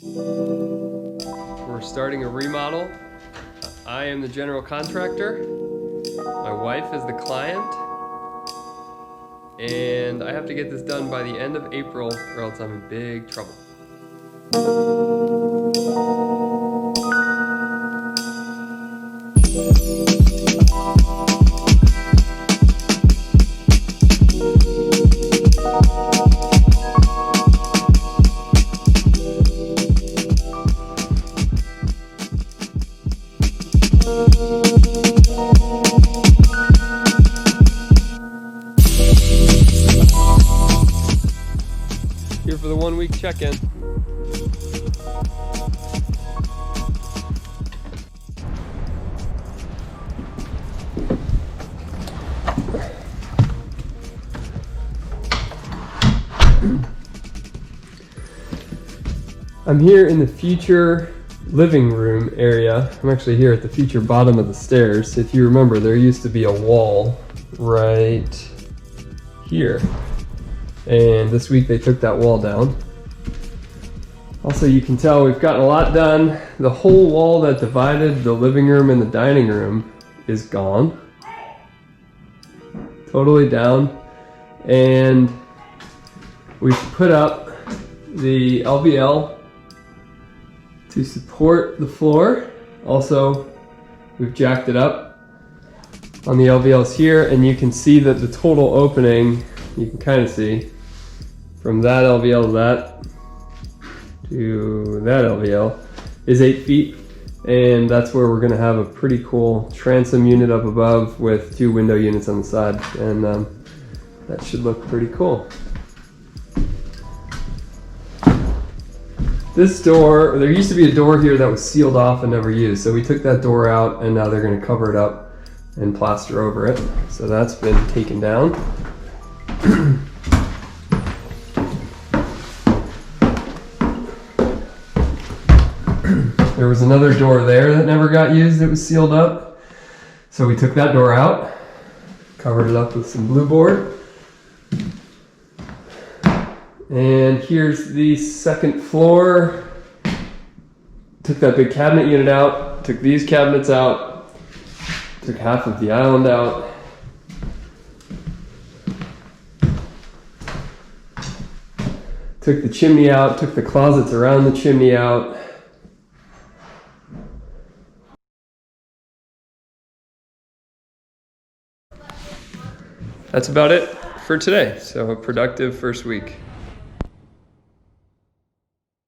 We're starting a remodel. I am the general contractor. My wife is the client. And I have to get this done by the end of April or else I'm in big trouble. Here for the 1 week check-in. I'm here in the future living room area. I'm actually here at the future bottom of the stairs. If you remember, there used to be a wall right here. And this week they took that wall down. Also, you can tell we've gotten a lot done. The whole wall that divided the living room and the dining room is gone. Totally down. And we've put up the LVL to support the floor. Also, we've jacked it up on the LVLs here, and you can see that the total opening, you can kind of see, from that LVL to that LVL is 8 feet, and that's where we're going to have a pretty cool transom unit up above with 2 window units on the side, and that should look pretty cool. This door, there used to be a door here that was sealed off and never used, so we took that door out and now they're going to cover it up and plaster over it. So that's been taken down. There was another door there that never got used, it was sealed up. So we took that door out, covered it up with some blue board. And here's the second floor. Took that big cabinet unit out, took these cabinets out, took half of the island out. Took the chimney out, took the closets around the chimney out. That's about it for today. So a productive first week.